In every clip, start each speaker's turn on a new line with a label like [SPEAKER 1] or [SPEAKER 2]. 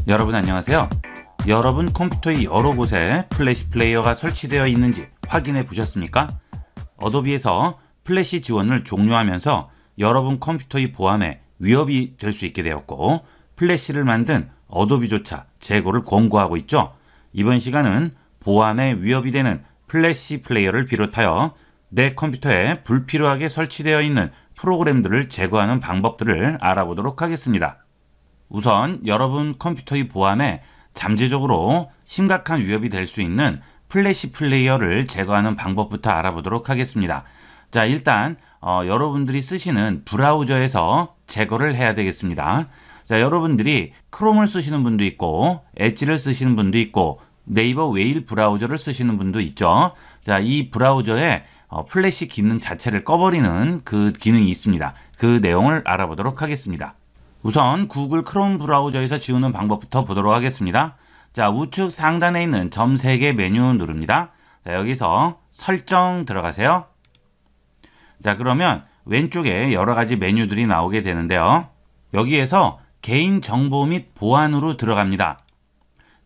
[SPEAKER 1] 여러분 안녕하세요. 여러분 컴퓨터의 여러 곳에 플래시 플레이어가 설치되어 있는지 확인해 보셨습니까? 어도비에서 플래시 지원을 종료하면서 여러분 컴퓨터의 보안에 위협이 될 수 있게 되었고, 플래시를 만든 어도비조차 재고를 권고하고 있죠. 이번 시간은 보안에 위협이 되는 플래시 플레이어를 비롯하여 내 컴퓨터에 불필요하게 설치되어 있는 프로그램들을 제거하는 방법들을 알아보도록 하겠습니다. 우선 여러분 컴퓨터의 보안에 잠재적으로 심각한 위협이 될 수 있는 플래시 플레이어를 제거하는 방법부터 알아보도록 하겠습니다. 자, 일단 여러분들이 쓰시는 브라우저에서 제거를 해야 되겠습니다. 자, 여러분들이 크롬을 쓰시는 분도 있고 엣지를 쓰시는 분도 있고 네이버 웨일 브라우저를 쓰시는 분도 있죠. 자, 이 브라우저에 플래시 기능 자체를 꺼버리는 그 기능이 있습니다. 그 내용을 알아보도록 하겠습니다. 우선 구글 크롬 브라우저에서 지우는 방법부터 보도록 하겠습니다. 자, 우측 상단에 있는 점 3개 메뉴 누릅니다. 자, 여기서 설정 들어가세요. 자, 그러면 왼쪽에 여러 가지 메뉴들이 나오게 되는데요. 여기에서 개인정보 및 보안으로 들어갑니다.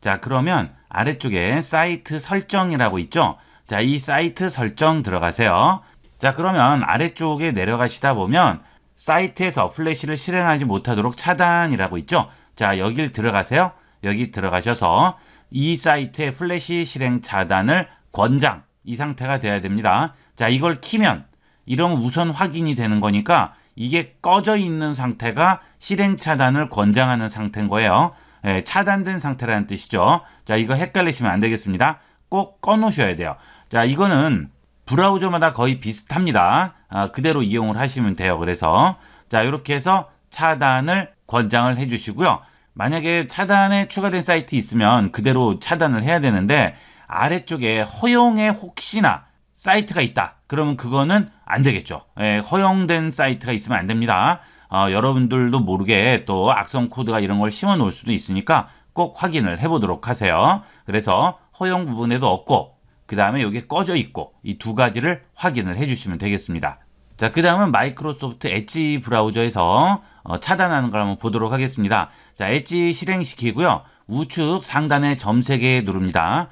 [SPEAKER 1] 자, 그러면 아래쪽에 사이트 설정이라고 있죠. 자, 이 사이트 설정 들어가세요. 자, 그러면 아래쪽에 내려가시다 보면 사이트에서 플래시를 실행하지 못하도록 차단이라고 있죠. 자, 여길 들어가세요. 여기 들어가셔서 이 사이트의 플래시 실행 차단을 권장, 이 상태가 돼야 됩니다. 자, 이걸 키면 이러면 우선 확인이 되는 거니까 이게 꺼져 있는 상태가 실행 차단을 권장하는 상태인 거예요. 예, 차단된 상태라는 뜻이죠. 자, 이거 헷갈리시면 안 되겠습니다. 꼭 꺼놓으셔야 돼요. 자, 이거는 브라우저마다 거의 비슷합니다. 그대로 이용을 하시면 돼요. 그래서 자, 이렇게 해서 차단을 권장을 해주시고요. 만약에 차단에 추가된 사이트 있으면 그대로 차단을 해야 되는데 아래쪽에 허용에 혹시나 사이트가 있다. 그러면 그거는 안 되겠죠. 예, 허용된 사이트가 있으면 안 됩니다. 여러분들도 모르게 또 악성 코드가 이런 걸 심어 놓을 수도 있으니까 꼭 확인을 해보도록 하세요. 그래서 허용 부분에도 없고 그 다음에 여기 꺼져 있고 이 두 가지를 확인을 해주시면 되겠습니다. 자, 그 다음은 마이크로소프트 엣지 브라우저에서 차단하는 걸 한번 보도록 하겠습니다. 자, 엣지 실행시키고요. 우측 상단에 점 3개 누릅니다.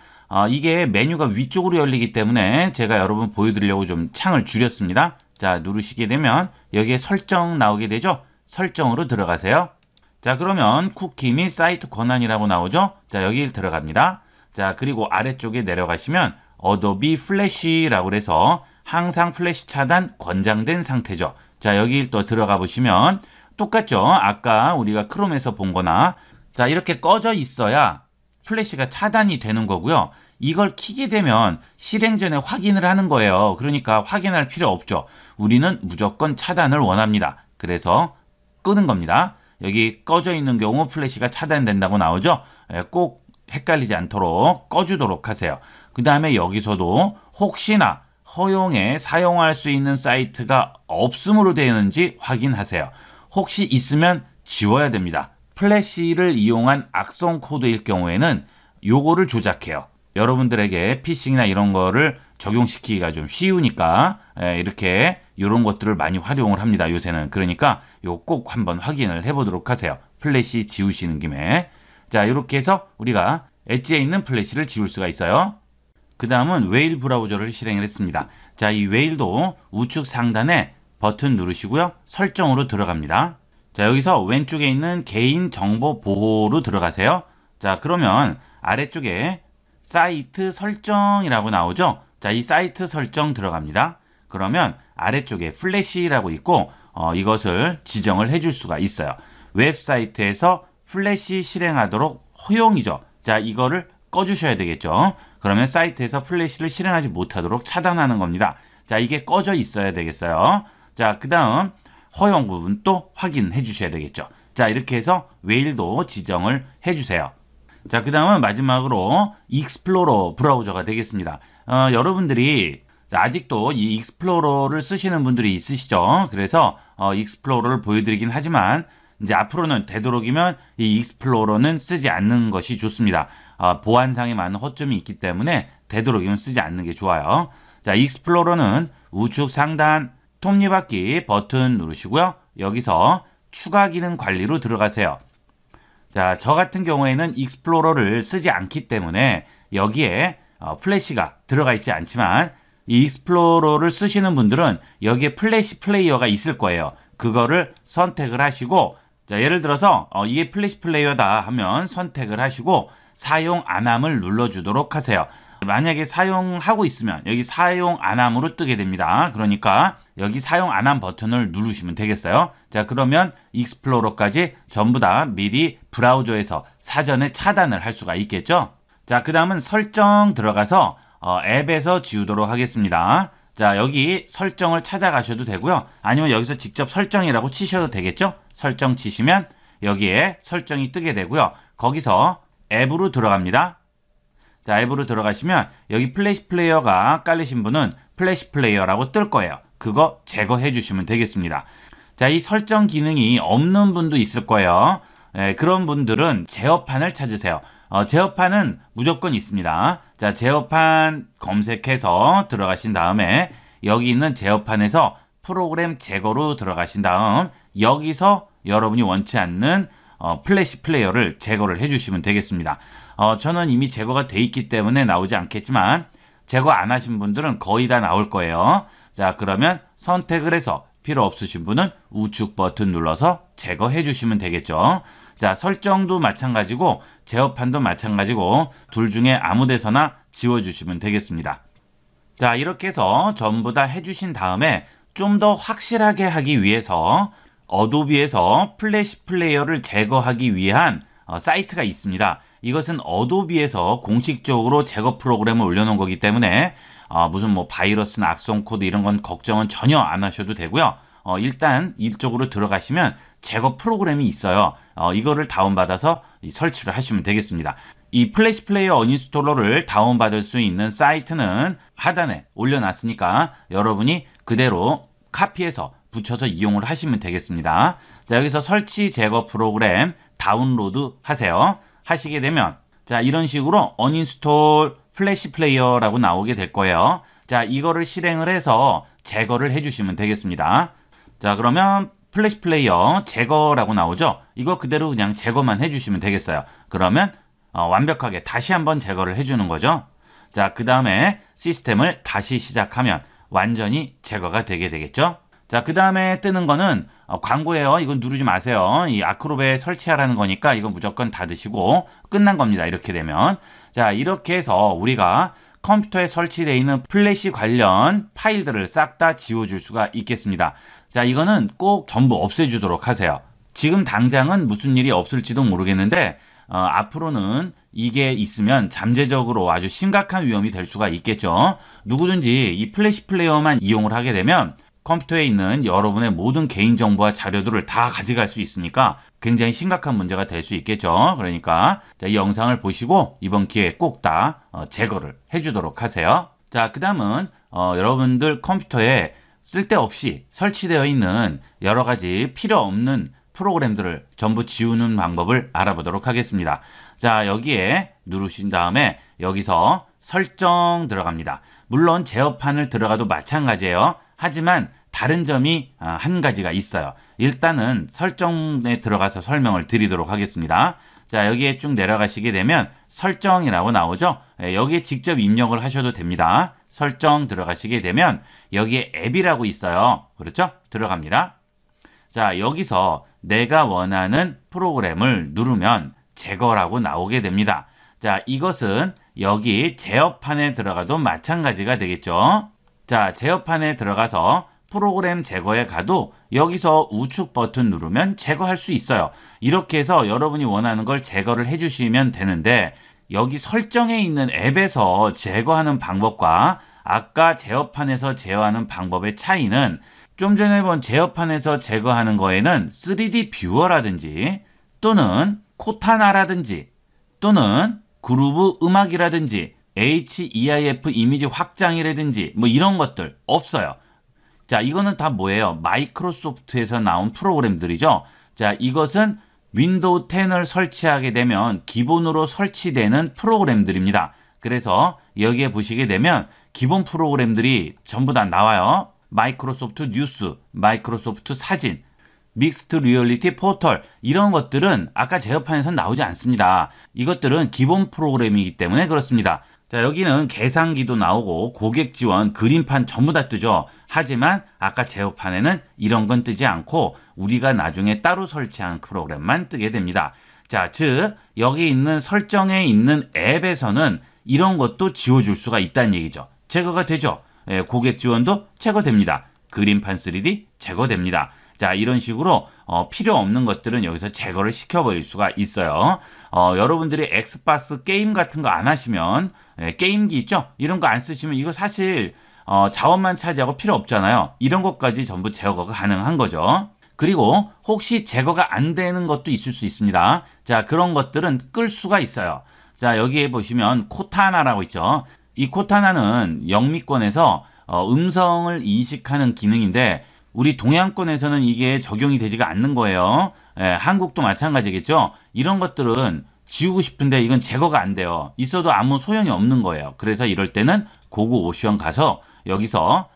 [SPEAKER 1] 이게 메뉴가 위쪽으로 열리기 때문에 제가 여러분 보여드리려고 좀 창을 줄였습니다. 자, 누르시게 되면 여기에 설정 나오게 되죠. 설정으로 들어가세요. 자, 그러면 쿠키 및 사이트 권한이라고 나오죠. 자, 여기 들어갑니다. 자, 그리고 아래쪽에 내려가시면 어도비 플래시라고 해서 항상 플래시 차단 권장된 상태죠. 자, 여기 또 들어가 보시면 똑같죠. 아까 우리가 크롬에서 본 거나 자, 이렇게 꺼져 있어야 플래시가 차단이 되는 거고요. 이걸 키게 되면 실행 전에 확인을 하는 거예요. 그러니까 확인할 필요 없죠. 우리는 무조건 차단을 원합니다. 그래서 끄는 겁니다. 여기 꺼져 있는 경우 플래시가 차단된다고 나오죠. 꼭 헷갈리지 않도록 꺼주도록 하세요. 그 다음에 여기서도 혹시나 허용에 사용할 수 있는 사이트가 없음으로 되는지 확인하세요. 혹시 있으면 지워야 됩니다. 플래시를 이용한 악성 코드일 경우에는 요거를 조작해요. 여러분들에게 피싱이나 이런 거를 적용시키기가 좀 쉬우니까 이렇게 이런 것들을 많이 활용을 합니다. 요새는. 그러니까 요 꼭 한번 확인을 해보도록 하세요. 플래시 지우시는 김에. 자, 이렇게 해서 우리가 엣지에 있는 플래시를 지울 수가 있어요. 그 다음은 웨일 브라우저를 실행을 했습니다. 자, 이 웨일도 우측 상단에 버튼 누르시고요. 설정으로 들어갑니다. 자, 여기서 왼쪽에 있는 개인정보 보호로 들어가세요. 자, 그러면 아래쪽에 사이트 설정이라고 나오죠. 자, 이 사이트 설정 들어갑니다. 그러면 아래쪽에 플래시라고 있고 이것을 지정을 해줄 수가 있어요. 웹사이트에서 플래시 실행하도록 허용이죠. 자, 이거를 꺼주셔야 되겠죠. 그러면 사이트에서 플래시를 실행하지 못하도록 차단하는 겁니다. 자, 이게 꺼져 있어야 되겠어요. 자, 그 다음 허용 부분 또 확인해 주셔야 되겠죠. 자, 이렇게 해서 웨일도 지정을 해주세요. 자, 그 다음은 마지막으로 익스플로러 브라우저가 되겠습니다. 여러분들이 아직도 이 익스플로러를 쓰시는 분들이 있으시죠. 그래서 익스플로러를 보여드리긴 하지만 이제 앞으로는 되도록이면 이 익스플로러는 쓰지 않는 것이 좋습니다. 보안상에 많은 허점이 있기 때문에 되도록이면 쓰지 않는 게 좋아요. 자, 익스플로러는 우측 상단 톱니바퀴 버튼 누르시고요. 여기서 추가 기능 관리로 들어가세요. 자, 저 같은 경우에는 익스플로러를 쓰지 않기 때문에 여기에 플래시가 들어가 있지 않지만 이 익스플로러를 쓰시는 분들은 여기에 플래시 플레이어가 있을 거예요. 그거를 선택을 하시고, 자, 예를 들어서 이게 플래시 플레이어다 하면 선택을 하시고 사용 안함을 눌러주도록 하세요. 만약에 사용하고 있으면 여기 사용 안함으로 뜨게 됩니다. 그러니까 여기 사용 안함 버튼을 누르시면 되겠어요. 자, 그러면 익스플로러까지 전부 다 미리 브라우저에서 사전에 차단을 할 수가 있겠죠. 자, 그 다음은 설정 들어가서 앱에서 지우도록 하겠습니다. 자, 여기 설정을 찾아가셔도 되고요. 아니면 여기서 직접 설정이라고 치셔도 되겠죠. 설정 치시면 여기에 설정이 뜨게 되고요. 거기서 앱으로 들어갑니다. 자, 앱으로 들어가시면 여기 플래시 플레이어가 깔리신 분은 플래시 플레이어라고 뜰 거예요. 그거 제거해 주시면 되겠습니다. 자, 이 설정 기능이 없는 분도 있을 거예요. 그런 분들은 제어판을 찾으세요. 제어판은 무조건 있습니다. 자, 제어판 검색해서 들어가신 다음에 여기 있는 제어판에서 프로그램 제거로 들어가신 다음 여기서 여러분이 원치 않는 플래시 플레이어를 제거를 해주시면 되겠습니다. 저는 이미 제거가 돼 있기 때문에 나오지 않겠지만 제거 안 하신 분들은 거의 다 나올 거예요. 자, 그러면 선택을 해서 필요 없으신 분은 우측 버튼 눌러서 제거해 주시면 되겠죠. 자, 설정도 마찬가지고 제어판도 마찬가지고 둘 중에 아무 데서나 지워주시면 되겠습니다. 자, 이렇게 해서 전부 다 해주신 다음에 좀 더 확실하게 하기 위해서 어도비에서 플래시 플레이어를 제거하기 위한 사이트가 있습니다. 이것은 어도비에서 공식적으로 제거 프로그램을 올려놓은 거기 때문에 무슨 뭐 바이러스나 악성 코드 이런 건 걱정은 전혀 안 하셔도 되고요. 일단 이쪽으로 들어가시면 제거 프로그램이 있어요. 이거를 다운받아서 설치를 하시면 되겠습니다. 이 플래시 플레이어 어인스톨러를 다운받을 수 있는 사이트는 하단에 올려놨으니까 여러분이 그대로 카피해서 붙여서 이용을 하시면 되겠습니다. 자, 여기서 설치 제거 프로그램 다운로드 하세요. 하시게 되면 자, 이런 식으로 어인스톨 플래시 플레이어라고 나오게 될 거예요. 자, 이거를 실행을 해서 제거를 해주시면 되겠습니다. 자, 그러면 플래시 플레이어 제거라고 나오죠. 이거 그대로 그냥 제거만 해주시면 되겠어요. 그러면 완벽하게 다시 한번 제거를 해주는 거죠. 자, 그 다음에 시스템을 다시 시작하면 완전히 제거가 되게 되겠죠. 자, 그 다음에 뜨는 거는 광고예요. 이건 누르지 마세요. 이 아크로베 설치하라는 거니까 이건 무조건 닫으시고 끝난 겁니다. 이렇게 되면. 자, 이렇게 해서 우리가 컴퓨터에 설치되어 있는 플래시 관련 파일들을 싹 다 지워줄 수가 있겠습니다. 자, 이거는 꼭 전부 없애주도록 하세요. 지금 당장은 무슨 일이 없을지도 모르겠는데 앞으로는 이게 있으면 잠재적으로 아주 심각한 위험이 될 수가 있겠죠. 누구든지 이 플래시 플레이어만 이용을 하게 되면 컴퓨터에 있는 여러분의 모든 개인정보와 자료들을 다 가져갈 수 있으니까 굉장히 심각한 문제가 될 수 있겠죠. 그러니까 자, 이 영상을 보시고 이번 기회에 꼭 다 제거를 해주도록 하세요. 자, 그 다음은 여러분들 컴퓨터에 쓸데없이 설치되어 있는 여러 가지 필요 없는 프로그램들을 전부 지우는 방법을 알아보도록 하겠습니다. 자, 여기에 누르신 다음에 여기서 설정 들어갑니다. 물론 제어판을 들어가도 마찬가지예요. 하지만 다른 점이 한 가지가 있어요. 일단은 설정에 들어가서 설명을 드리도록 하겠습니다. 자, 여기에 쭉 내려가시게 되면 설정이라고 나오죠. 여기에 직접 입력을 하셔도 됩니다. 설정 들어가시게 되면 여기에 앱이라고 있어요. 그렇죠? 들어갑니다. 자, 여기서 내가 원하는 프로그램을 누르면 제거라고 나오게 됩니다. 자, 이것은 여기 제어판에 들어가도 마찬가지가 되겠죠. 자, 제어판에 들어가서 프로그램 제거에 가도 여기서 우측 버튼 누르면 제거할 수 있어요. 이렇게 해서 여러분이 원하는 걸 제거를 해주시면 되는데 여기 설정에 있는 앱에서 제거하는 방법과 아까 제어판에서 제어하는 방법의 차이는 좀 전에 본 제어판에서 제거하는 거에는 3D 뷰어라든지 또는 코타나라든지 또는 그루브 음악이라든지 HEIF 이미지 확장이라든지 뭐 이런 것들 없어요. 자, 이거는 다 뭐예요? 마이크로소프트에서 나온 프로그램들이죠. 자, 이것은 윈도우 10을 설치하게 되면 기본으로 설치되는 프로그램들입니다. 그래서 여기에 보시게 되면 기본 프로그램들이 전부 다 나와요. 마이크로소프트 뉴스, 마이크로소프트 사진, 믹스드 리얼리티 포털 이런 것들은 아까 제어판에선 나오지 않습니다. 이것들은 기본 프로그램이기 때문에 그렇습니다. 자, 여기는 계산기도 나오고 고객 지원, 그림판 전부 다 뜨죠. 하지만 아까 제어판에는 이런 건 뜨지 않고 우리가 나중에 따로 설치한 프로그램만 뜨게 됩니다. 자, 즉 여기 있는 설정에 있는 앱에서는 이런 것도 지워줄 수가 있다는 얘기죠. 제거가 되죠. 고객 지원도 제거됩니다. 그림판 3D 제거됩니다. 자, 이런 식으로 필요 없는 것들은 여기서 제거를 시켜버릴 수가 있어요. 여러분들이 엑스박스 게임 같은 거 안 하시면 게임기 있죠? 이런 거 안 쓰시면 이거 사실 자원만 차지하고 필요 없잖아요. 이런 것까지 전부 제거가 가능한 거죠. 그리고 혹시 제거가 안 되는 것도 있을 수 있습니다. 자, 그런 것들은 끌 수가 있어요. 자, 여기에 보시면 코타나라고 있죠. 이 코타나는 영미권에서 음성을 인식하는 기능인데 우리 동양권에서는 이게 적용이 되지가 않는 거예요. 한국도 마찬가지겠죠. 이런 것들은 지우고 싶은데 이건 제거가 안 돼요. 있어도 아무 소용이 없는 거예요. 그래서 이럴 때는 고급 옵션 가서 여기서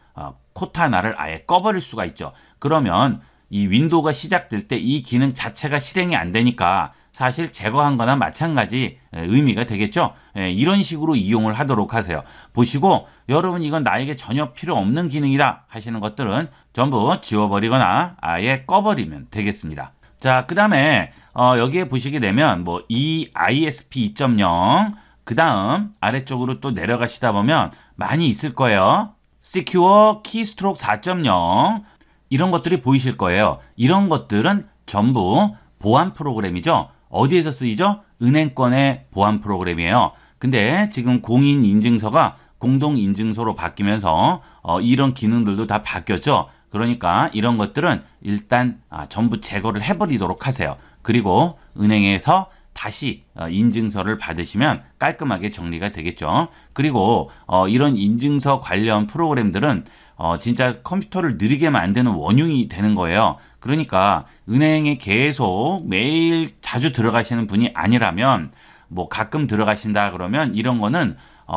[SPEAKER 1] 코타나를 아예 꺼버릴 수가 있죠. 그러면 이 윈도우가 시작될 때 이 기능 자체가 실행이 안 되니까 사실 제거한 거나 마찬가지 의미가 되겠죠. 이런 식으로 이용을 하도록 하세요. 보시고 여러분 이건 나에게 전혀 필요 없는 기능이다 하시는 것들은 전부 지워버리거나 아예 꺼버리면 되겠습니다. 자, 그 다음에 여기에 보시게 되면 뭐 이 ISP 2.0 그 다음 아래쪽으로 또 내려가시다 보면 많이 있을 거예요. Secure Keystroke 4.0 이런 것들이 보이실 거예요. 이런 것들은 전부 보안 프로그램이죠. 어디에서 쓰이죠? 은행권의 보안 프로그램이에요. 근데 지금 공인인증서가 공동인증서로 바뀌면서 이런 기능들도 다 바뀌었죠. 그러니까 이런 것들은 일단 전부 제거를 해버리도록 하세요. 그리고 은행에서 다시 인증서를 받으시면 깔끔하게 정리가 되겠죠. 그리고 이런 인증서 관련 프로그램들은 진짜 컴퓨터를 느리게 만드는 원흉이 되는 거예요. 그러니까 은행에 계속 매일 자주 들어가시는 분이 아니라면 뭐 가끔 들어가신다 그러면 이런 거는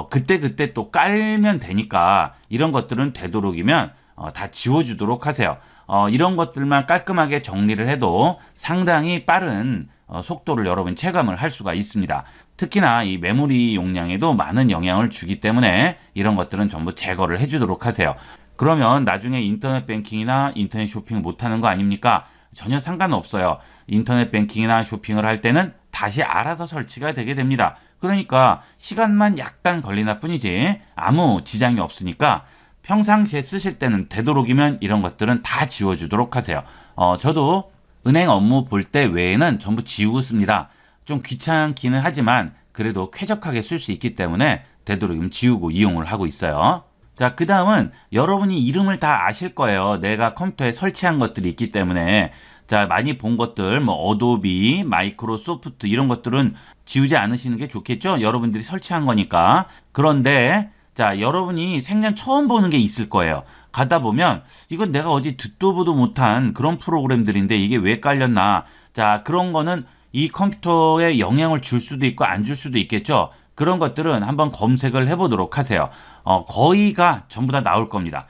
[SPEAKER 1] 그때그때 또 깔면 되니까 이런 것들은 되도록이면 다 지워주도록 하세요. 이런 것들만 깔끔하게 정리를 해도 상당히 빠른 속도를 여러분 체감을 할 수가 있습니다. 특히나 이 메모리 용량에도 많은 영향을 주기 때문에 이런 것들은 전부 제거를 해주도록 하세요. 그러면 나중에 인터넷 뱅킹이나 인터넷 쇼핑 못하는 거 아닙니까? 전혀 상관없어요. 인터넷 뱅킹이나 쇼핑을 할 때는 다시 알아서 설치가 되게 됩니다. 그러니까 시간만 약간 걸리나 뿐이지 아무 지장이 없으니까 평상시에 쓰실 때는 되도록이면 이런 것들은 다 지워주도록 하세요. 저도 은행 업무 볼 때 외에는 전부 지우고 씁니다. 좀 귀찮기는 하지만 그래도 쾌적하게 쓸 수 있기 때문에 되도록이면 지우고 이용을 하고 있어요. 자, 그 다음은 여러분이 이름을 다 아실 거예요. 내가 컴퓨터에 설치한 것들이 있기 때문에. 자, 많이 본 것들, 뭐, 어도비, 마이크로소프트, 이런 것들은 지우지 않으시는 게 좋겠죠? 여러분들이 설치한 거니까. 그런데, 자, 여러분이 생전 처음 보는 게 있을 거예요. 가다 보면, 이건 내가 어디 듣도 보도 못한 그런 프로그램들인데 이게 왜 깔렸나. 자, 그런 거는 이 컴퓨터에 영향을 줄 수도 있고 안 줄 수도 있겠죠? 그런 것들은 한번 검색을 해보도록 하세요. 거의가 전부 다 나올 겁니다.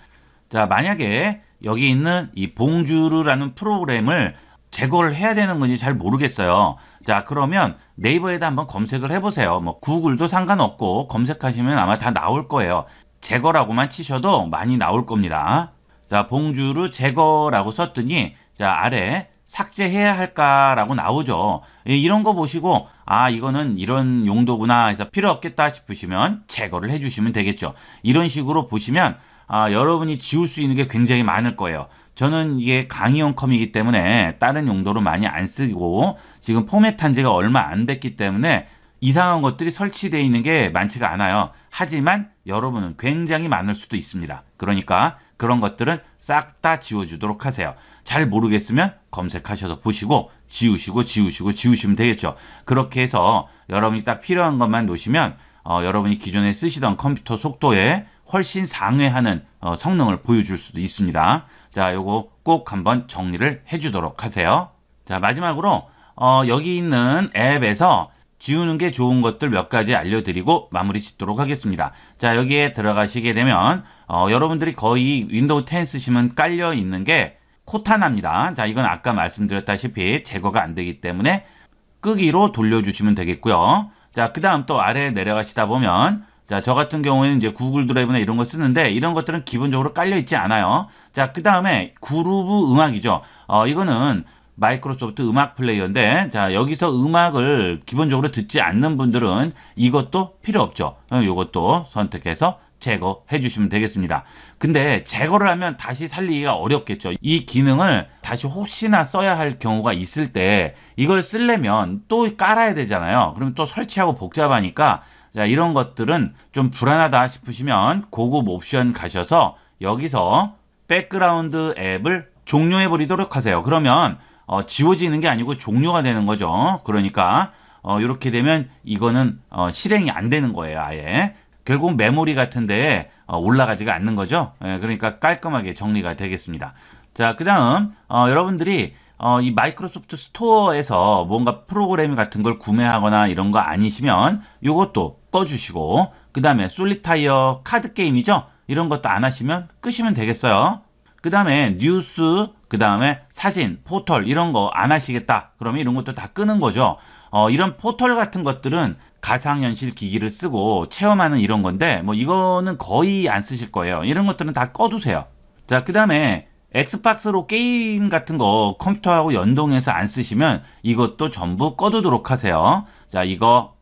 [SPEAKER 1] 자, 만약에 여기 있는 이 봉주르라는 프로그램을 제거를 해야 되는 건지 잘 모르겠어요. 자, 그러면 네이버에다 한번 검색을 해보세요. 뭐 구글도 상관없고 검색하시면 아마 다 나올 거예요. 제거라고만 치셔도 많이 나올 겁니다. 자, 봉주르 제거라고 썼더니 자, 아래 삭제해야 할까라고 나오죠. 이런 거 보시고 이거는 이런 용도구나 해서 필요 없겠다 싶으시면 제거를 해주시면 되겠죠. 이런 식으로 보시면 여러분이 지울 수 있는 게 굉장히 많을 거예요. 저는 이게 강의용 컴이기 때문에 다른 용도로 많이 안 쓰고 지금 포맷한 지가 얼마 안 됐기 때문에 이상한 것들이 설치되어 있는 게 많지가 않아요. 하지만 여러분은 굉장히 많을 수도 있습니다. 그러니까 그런 것들은 싹 다 지워주도록 하세요. 잘 모르겠으면 검색하셔서 보시고 지우시면 되겠죠. 그렇게 해서 여러분이 딱 필요한 것만 놓으시면 여러분이 기존에 쓰시던 컴퓨터 속도에 훨씬 상회하는 성능을 보여줄 수도 있습니다. 자, 요거 꼭 한번 정리를 해주도록 하세요. 자, 마지막으로 여기 있는 앱에서 지우는 게 좋은 것들 몇 가지 알려드리고 마무리 짓도록 하겠습니다. 자, 여기에 들어가시게 되면 여러분들이 거의 윈도우 10 쓰시면 깔려 있는 게 코타나입니다. 자, 이건 아까 말씀드렸다시피 제거가 안 되기 때문에 끄기로 돌려주시면 되겠고요. 자, 그 다음 또 아래에 내려가시다 보면 자, 저 같은 경우에는 이제 구글 드라이브나 이런 거 쓰는데 이런 것들은 기본적으로 깔려 있지 않아요. 자, 그 다음에 그루브 음악이죠. 이거는 마이크로소프트 음악 플레이어인데 자, 여기서 음악을 기본적으로 듣지 않는 분들은 이것도 필요 없죠. 이것도 선택해서 제거해 주시면 되겠습니다. 근데 제거를 하면 다시 살리기가 어렵겠죠. 이 기능을 다시 혹시나 써야 할 경우가 있을 때 이걸 쓰려면 또 깔아야 되잖아요. 그러면 또 설치하고 복잡하니까 자, 이런 것들은 좀 불안하다 싶으시면 고급 옵션 가셔서 여기서 백그라운드 앱을 종료해 버리도록 하세요. 그러면 지워지는 게 아니고 종료가 되는 거죠. 그러니까 이렇게 되면 이거는 실행이 안 되는 거예요. 아예. 결국 메모리 같은 데에 올라가지가 않는 거죠. 그러니까 깔끔하게 정리가 되겠습니다. 자, 그 다음 여러분들이 이 마이크로소프트 스토어에서 뭔가 프로그램 같은 걸 구매하거나 이런 거 아니시면 이것도 꺼주시고 그 다음에 솔리타이어 카드 게임이죠. 이런 것도 안 하시면 끄시면 되겠어요. 그 다음에 뉴스, 그 다음에 사진, 포털 이런 거 안 하시겠다. 그러면 이런 것도 다 끄는 거죠. 이런 포털 같은 것들은 가상현실 기기를 쓰고 체험하는 이런 건데 뭐 이거는 거의 안 쓰실 거예요. 이런 것들은 다 꺼두세요. 자, 그 다음에 엑스박스로 게임 같은 거 컴퓨터하고 연동해서 안 쓰시면 이것도 전부 꺼두도록 하세요. 자, 이거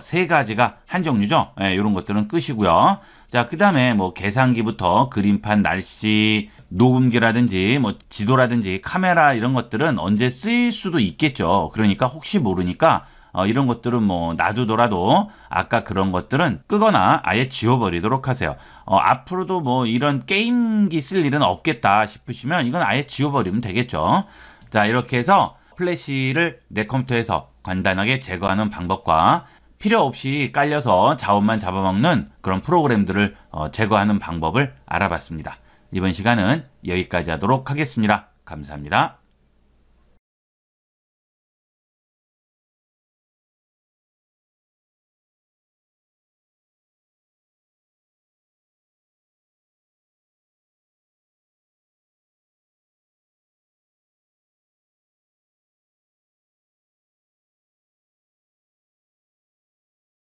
[SPEAKER 1] 세 가지가 한 종류죠. 이런 것들은 끄시고요. 자, 그 다음에 뭐 계산기부터 그림판, 날씨, 녹음기라든지 뭐 지도라든지 카메라 이런 것들은 언제 쓰일 수도 있겠죠. 그러니까 혹시 모르니까 이런 것들은 뭐 놔두더라도 아까 그런 것들은 끄거나 아예 지워버리도록 하세요. 앞으로도 뭐 이런 게임기 쓸 일은 없겠다 싶으시면 이건 아예 지워버리면 되겠죠. 자, 이렇게 해서 플래시를 내 컴퓨터에서 간단하게 제거하는 방법과 필요 없이 깔려서 자원만 잡아먹는 그런 프로그램들을 제거하는 방법을 알아봤습니다. 이번 시간은 여기까지 하도록 하겠습니다. 감사합니다.